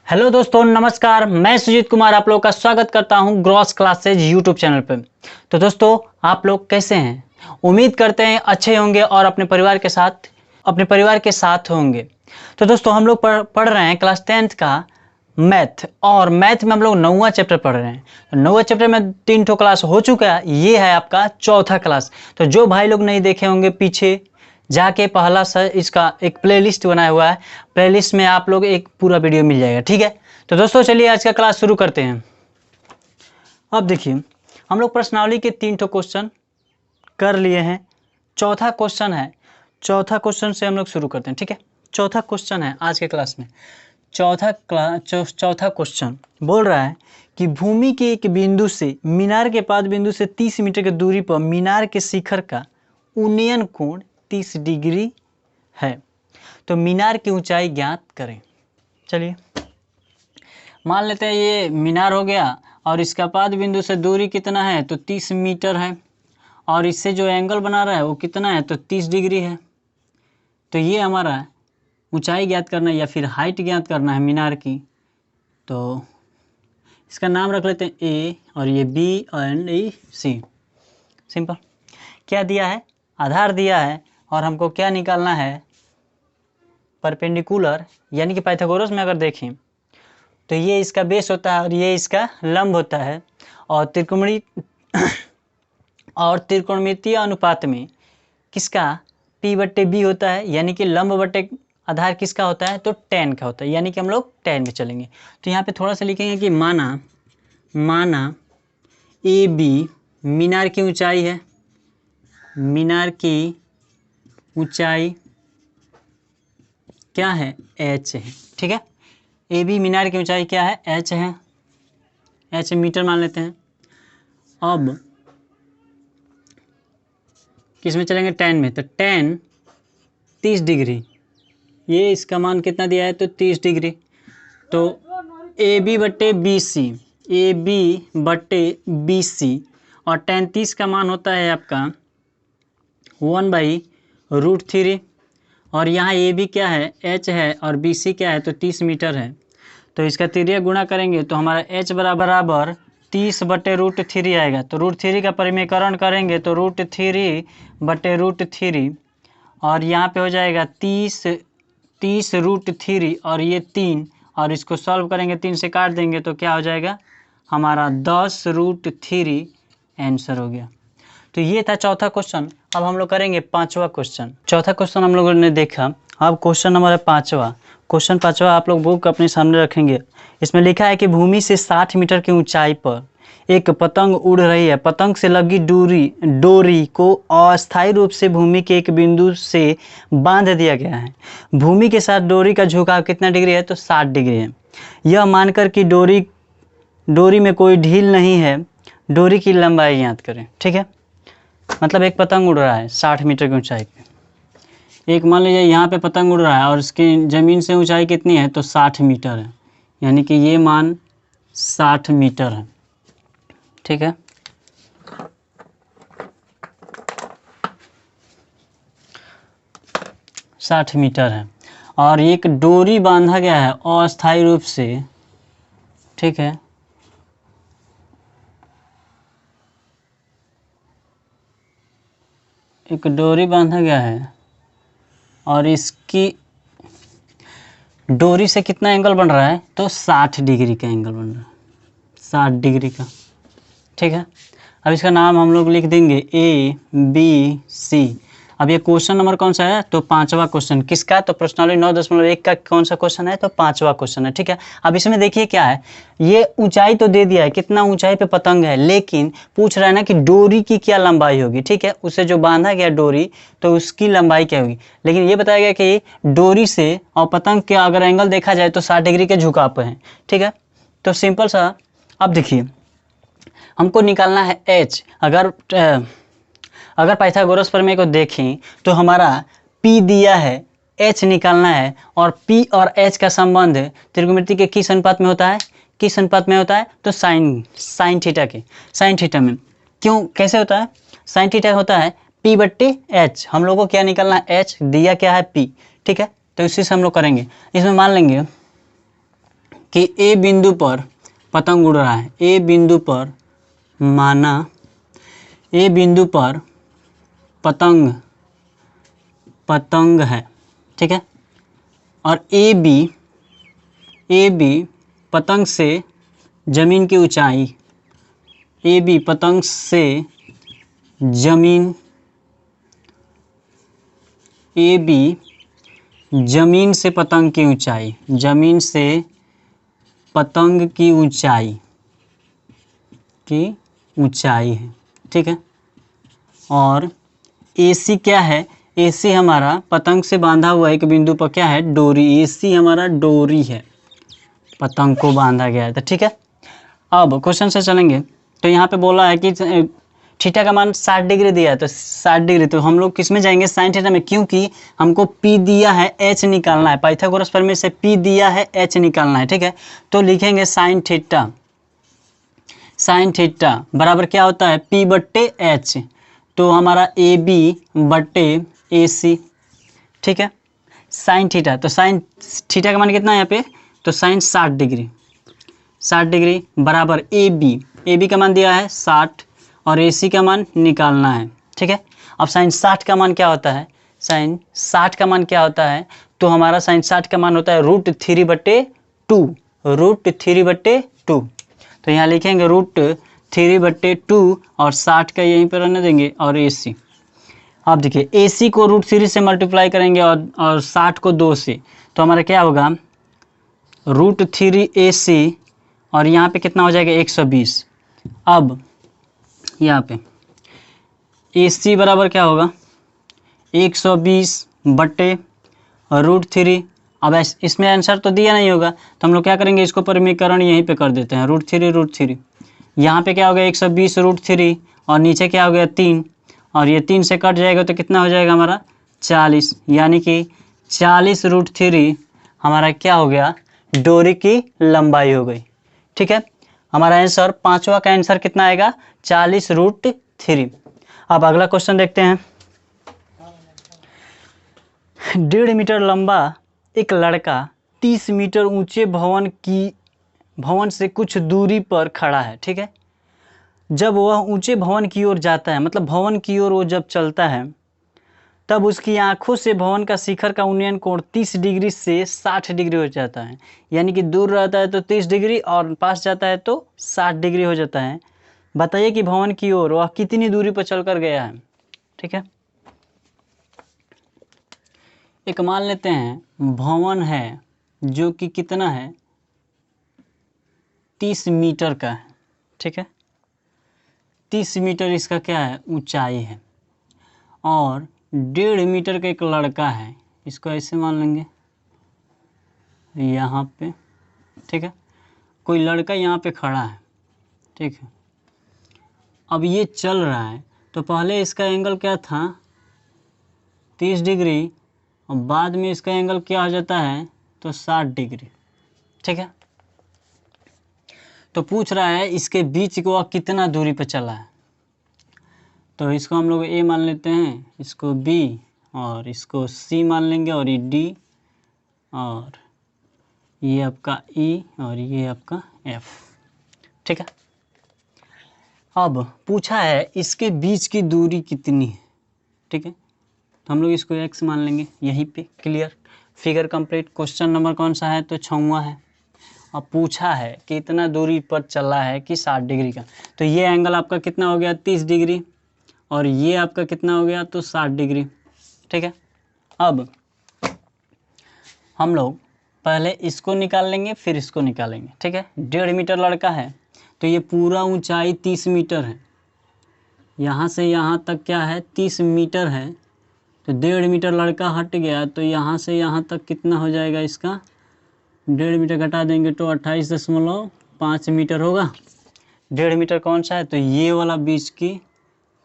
Hello दोस्तों, नमस्कार। मैं सुजीत कुमार आप लोग का स्वागत करता हूं ग्रॉस क्लासेज यूट्यूब चैनल पे। तो दोस्तों, आप लोग कैसे हैं? उम्मीद करते हैं अच्छे होंगे और अपने परिवार के साथ होंगे। तो दोस्तों, हम लोग पढ़ रहे हैं क्लास 10th का मैथ, और मैथ में हम लोग 9वां चैप्टर पढ़ रहे हैं। तो 9वां चैप्टर में 3 ठो क्लास हो चुका है, ये है आपका चौथा क्लास। तो जो भाई लोग नहीं देखे होंगे, पीछे जाके पहला इसका एक प्लेलिस्ट बनाया हुआ है, प्लेलिस्ट में आप लोग एक पूरा वीडियो मिल जाएगा। ठीक है, तो दोस्तों चलिए आज का क्लास शुरू करते हैं। अब देखिए, हम लोग प्रश्नावली के 3 ठो क्वेश्चन कर लिए हैं। चौथा क्वेश्चन है, चौथा क्वेश्चन से हम लोग शुरू करते हैं। ठीक है, चौथा क्वेश्चन है आज के क्लास में। चौथा क्वेश्चन बोल रहा है कि भूमि के एक बिंदु से मीनार के पाद बिंदु से 30 मीटर की दूरी पर मीनार के शिखर का उन्नयन कोण 30 डिग्री है, तो मीनार की ऊंचाई ज्ञात करें। चलिए मान लेते हैं ये मीनार हो गया, और इसका पाद बिंदु से दूरी कितना है, तो 30 मीटर है, और इससे जो एंगल बना रहा है वो कितना है, तो 30 डिग्री है। तो ये हमारा ऊंचाई ज्ञात करना है या फिर हाइट ज्ञात करना है मीनार की। तो इसका नाम रख लेते हैं ए, और ये बी एंड ये सी। सिंपल। क्या दिया है? आधार दिया है, और हमको क्या निकालना है, परपेंडिकुलर, यानी कि पाइथागोरस में अगर देखें तो ये इसका बेस होता है और ये इसका लंब होता है, और त्रिकोणमितीय अनुपात में किसका P/B होता है, यानी कि लंब बटे आधार किसका होता है, तो tan का होता है, यानी कि हम लोग tan में चलेंगे। तो यहाँ पे थोड़ा सा लिखेंगे कि माना AB मीनार की ऊंचाई है, मीनार की ऊंचाई क्या है, h है। ठीक है, AB मीनार की ऊंचाई क्या है, h है, h मीटर मान लेते हैं। अब किस में चलेंगे, tan में। तो tan 30 डिग्री, ये इसका मान कितना दिया है, तो 30 डिग्री। तो AB बटे BC, और tan 30 का मान होता है आपका 1/√3, और यहाँ AB क्या है, h है, और BC क्या है, तो 30 मीटर है। तो इसका तिर्यक गुणा करेंगे तो हमारा h बराबर 30/√3 आएगा। तो √3 का परिमेयकरण करेंगे तो √3/√3, और यहाँ पे हो जाएगा 30√3, और ये 3, और इसको सॉल्व करेंगे, 3 से काट देंगे तो क्या हो जाएगा हमारा 10√3 आंसर हो गया। तो ये था चौथा क्वेश्चन। अब हम लोग करेंगे पांचवा क्वेश्चन। चौथा क्वेश्चन हम लोगों ने देखा, अब क्वेश्चन नंबर है पांचवा। क्वेश्चन पांचवा आप लोग बुक अपने सामने रखेंगे। इसमें लिखा है कि भूमि से 60 मीटर की ऊंचाई पर एक पतंग उड़ रही है। पतंग से लगी डोरी को अस्थायी रूप से भूमि के एक बिंदु से बांध दिया गया है। भूमि के साथ डोरी का झुकाव कितना डिग्री है, तो 60 डिग्री है। यह मानकर कि डोरी में कोई ढील नहीं है, डोरी की लंबाई ज्ञात करें। ठीक है, मतलब एक पतंग उड़ रहा है 60 मीटर की ऊंचाई पे। एक मान लीजिए यहाँ पे पतंग उड़ रहा है, और इसकी ज़मीन से ऊंचाई कितनी है, तो 60 मीटर है, यानी कि ये मान 60 मीटर है। ठीक है, साठ मीटर है, और एक डोरी बांधा गया है अस्थायी रूप से। ठीक है, एक डोरी बांधा गया है, और इसकी डोरी से कितना एंगल बन रहा है, तो 60 डिग्री का एंगल बन रहा है, 60 डिग्री का। ठीक है, अब इसका नाम हम लोग लिख देंगे ABC। अब ये क्वेश्चन नंबर कौन सा है, तो पांचवा क्वेश्चन। किसका, तो प्रश्नावली 9.1 का कौन सा क्वेश्चन है, तो पांचवा क्वेश्चन है। ठीक है, अब इसमें देखिए क्या है, ये ऊंचाई तो दे दिया है, कितना ऊंचाई पे पतंग है, लेकिन पूछ रहा है ना कि डोरी की क्या लंबाई होगी। ठीक है, उसे जो बांधा गया डोरी, तो उसकी लंबाई क्या होगी। लेकिन ये बताया गया कि डोरी से और पतंग के अगर एंगल देखा जाए तो 60 डिग्री के झुकाव पे है। ठीक है, तो सिंपल सा। अब देखिए, हमको निकालना है h। अगर पाइथागोरस प्रमेय को देखें तो हमारा P दिया है, h निकालना है, और P और h का संबंध त्रिकोणमिति के किस अनुपात में होता है, तो साइन थीटा में। क्यों, कैसे होता है, साइन थीटा होता है P/H। हम लोगों को क्या निकालना है, h दिया क्या है P। ठीक है, तो इसी से हम लोग करेंगे। इसमें मान लेंगे कि ए बिंदु पर पतंग उड़ रहा है, ए बिंदु पर माना ए बिंदु पर पतंग है, ठीक है, और ए बी पतंग से जमीन की ऊंचाई, ए बी पतंग से जमीन, ए बी जमीन से पतंग की ऊंचाई, जमीन से पतंग की ऊंचाई है, ठीक है। और AC क्या है, AC हमारा पतंग से बांधा हुआ एक बिंदु पर क्या है, डोरी, AC हमारा डोरी है, पतंग को बांधा गया है, तो ठीक है। अब क्वेश्चन से चलेंगे, तो यहाँ पे बोला है कि थीटा का मान 60 डिग्री दिया है, तो 60 डिग्री, तो हम लोग किस में जाएंगे, साइन थीटा में, क्योंकि हमको P दिया है, H निकालना है, पाइथागोरस प्रमेय से P दिया है, H निकालना है, ठीक है। तो लिखेंगे साइन थीटा बराबर क्या होता है, P बट्टे H, तो हमारा AB बट्टे AC, ठीक है, साइन थीटा, तो साइन थीटा का मान कितना है यहाँ पे, तो साइन 60 डिग्री बराबर AB का मान दिया है 60 और AC का मान निकालना है, ठीक है। अब साइन 60 का मान क्या होता है, साइन 60 का मान क्या होता है, तो हमारा साइन 60 का मान होता है √3/2, √3/2, तो यहाँ लिखेंगे √3/2 और 60 का यहीं पर रहने देंगे और AC। अब देखिए AC को √3 से मल्टीप्लाई करेंगे और 60 को 2 से, तो हमारा क्या होगा √3 AC और यहाँ पे कितना हो जाएगा 120। अब यहाँ पे AC बराबर क्या होगा 120 बट्टे √3। अब इसमें आंसर तो दिया नहीं होगा, तो हम लोग क्या करेंगे, इसको परिमीकरण यहीं पे कर देते हैं, √3 यहाँ पे क्या हो गया 120 √3 और नीचे क्या हो गया 3 और ये 3 से कट जाएगा तो कितना हो जाएगा हमारा 40, यानी कि 40 √3 हमारा क्या हो गया, डोरी की लंबाई हो गई, ठीक है। हमारा आंसर पांचवा का आंसर कितना आएगा 40 √3। अब अगला क्वेश्चन देखते हैं। 1.5 मीटर लंबा एक लड़का 30 मीटर ऊंचे भवन से कुछ दूरी पर खड़ा है, ठीक है। जब वह ऊंचे भवन की ओर जाता है, मतलब भवन की ओर वो जब चलता है, तब उसकी आंखों से भवन का शिखर का उन्नयन कोण 30 डिग्री से 60 डिग्री हो जाता है, यानी कि दूर रहता है तो 30 डिग्री और पास जाता है तो 60 डिग्री हो जाता है। बताइए कि भवन की ओर वह कितनी दूरी पर चलकर गया है, ठीक है। एक मान लेते हैं भवन है जो कि कितना है 30 मीटर का है, ठीक है, 30 मीटर इसका क्या है ऊंचाई है, और 1.5 मीटर का एक लड़का है, इसको ऐसे मान लेंगे यहाँ पे, ठीक है, कोई लड़का यहाँ पे खड़ा है, ठीक है। अब ये चल रहा है, तो पहले इसका एंगल क्या था 30 डिग्री और बाद में इसका एंगल क्या हो जाता है तो 60 डिग्री, ठीक है। तो पूछ रहा है इसके बीच को कितना दूरी पर चला है, तो इसको हम लोग A मान लेते हैं, इसको B और इसको C मान लेंगे और ये D और ये आपका E और ये आपका F, ठीक है। अब पूछा है इसके बीच की दूरी कितनी है, ठीक है, तो हम लोग इसको X मान लेंगे यहीं पे, clear, figure complete. Question number कौन सा है तो 6वां है। अब पूछा है कि इतना दूरी पर चला है कि 60 डिग्री का, तो ये एंगल आपका कितना हो गया 30 डिग्री और ये आपका कितना हो गया तो 60 डिग्री, ठीक है। अब हम लोग पहले इसको निकाल लेंगे फिर इसको निकालेंगे, ठीक है। 1.5 मीटर लड़का है तो ये पूरा ऊंचाई 30 मीटर है, यहाँ से यहाँ तक क्या है 30 मीटर है, तो 1.5 मीटर लड़का हट गया तो यहाँ से यहाँ तक कितना हो जाएगा इसका 1.5 मीटर घटा देंगे तो 28.5 मीटर होगा। 1.5 मीटर कौन सा है तो ये वाला बीच की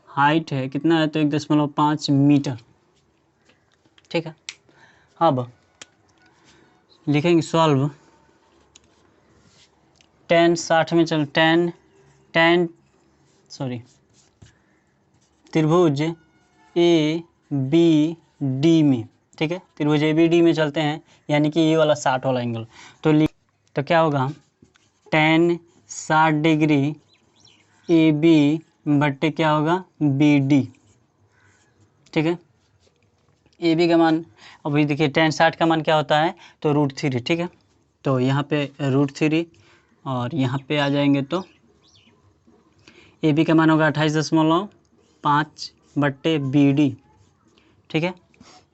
हाइट है, कितना है तो 1.5 मीटर, ठीक है। अब लिखेंगे सॉल्व, tan 60 में चल tan त्रिभुज ABD में, ठीक है, त्रिभुज ABD में चलते हैं, यानी कि ये वाला 60 वाला एंगल, तो तो क्या होगा, tan 60 डिग्री AB बट्टे क्या होगा BD। ठीक है, AB का मान अभी देखिए tan 60 का मान क्या होता है, तो √3। ठीक है, तो यहाँ पे √3 और यहाँ पे आ जाएंगे तो AB का मान होगा 28.5 बट्टे BD। ठीक है,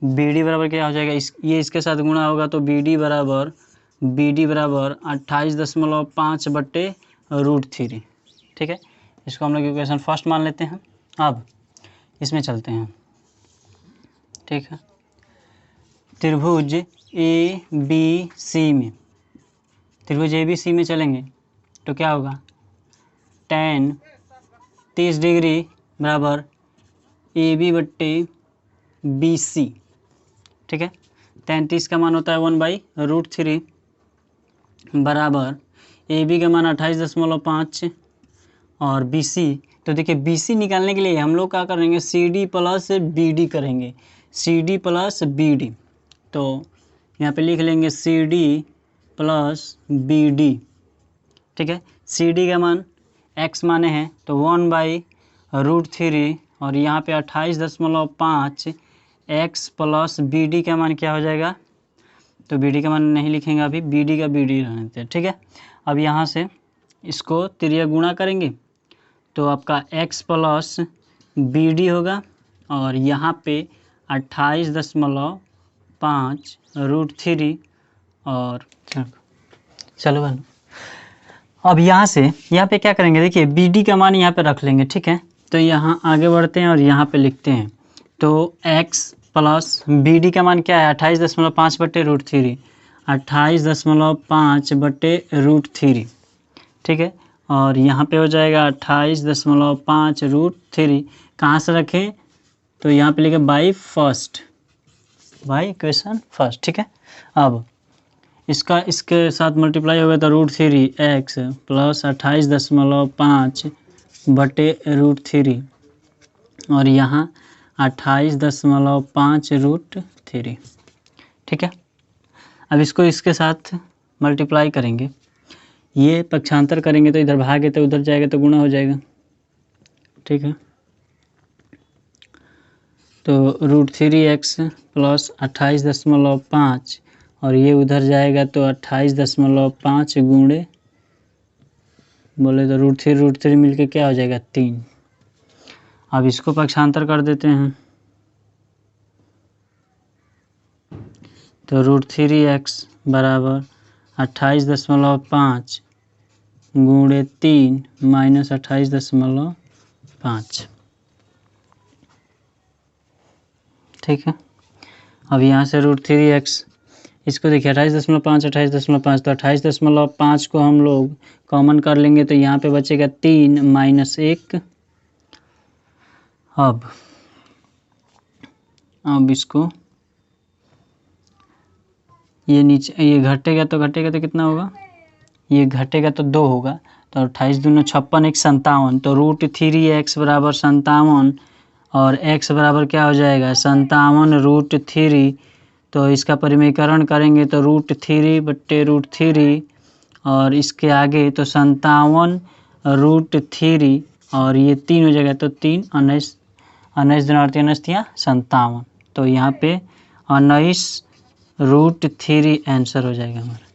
BD बराबर क्या हो जाएगा, ये इसके साथ गुणा होगा तो BD बराबर 28.5 बट्टे √3। ठीक है, इसको हम लोग इक्वेशन फर्स्ट मान लेते हैं। अब इसमें चलते हैं। ठीक है, त्रिभुज ABC में, त्रिभुज ABC में चलेंगे तो क्या होगा, tan 30 डिग्री बराबर AB बट्टे BC। ठीक है, tan 30 का मान होता है 1/√3 बराबर AB का मान 28.5 और BC। तो देखिए BC निकालने के लिए हम लोग क्या करेंगे, CD प्लस BD करेंगे, CD प्लस BD। तो यहाँ पे लिख लेंगे CD प्लस BD। ठीक है, CD का मान x माने हैं तो 1/√3 और यहाँ पे 28.5 x प्लस BD का मान क्या हो जाएगा, तो BD का मान नहीं लिखेंगे अभी, BD का BD रहने देते हैं। ठीक है, अब यहाँ से इसको त्रिया गुणा करेंगे तो आपका x प्लस BD होगा और यहाँ पे 28.5√3 और चलो बन। अब यहाँ से यहाँ पे क्या करेंगे, देखिए BD का मान यहाँ पे रख लेंगे। ठीक है, तो यहाँ आगे बढ़ते हैं और यहाँ पे लिखते हैं तो x प्लस BD का मान क्या है 28.5 बट्टे √3, 28.5 बट्टे √3। ठीक है, और यहाँ पे हो जाएगा 28.5√3। कहाँ से रखें, तो यहाँ पे लिखे बाई इक्वेशन फर्स्ट। ठीक है, अब इसका इसके साथ मल्टीप्लाई होगा तो √3x प्लस 28.5 बटे √3 और यहाँ 28.5√3। ठीक है, अब इसको इसके साथ मल्टीप्लाई करेंगे, ये पक्षांतर करेंगे तो इधर भागे तो उधर जाएगा तो गुणा हो जाएगा। ठीक है, तो √3x प्लस 28.5 और ये उधर जाएगा तो 28.5 गुणे बोले तो √3 मिलके क्या हो जाएगा 3। अब इसको पक्षांतर कर देते हैं तो √3x बराबर 28.5 गुणे 3 माइनस 28.5। ठीक है, अब यहाँ से √3x इसको देखिए 28.5 तो 28.5 को हम लोग कॉमन कर लेंगे तो यहाँ पे बचेगा 3 माइनस 1। अब इसको ये नीचे ये घटेगा तो कितना होगा, ये घटेगा तो 2 होगा तो 28 दूनी 56 1 57 तो √3x बराबर 57 और x बराबर क्या हो जाएगा 57√3। तो इसका परिमेयकरण करेंगे तो √3 बट्टे √3 और इसके आगे तो 57√3 और ये 3 हो जाएगा तो 3 19 57। तो यहाँ पे 19√3 आंसर हो जाएगा हमारा।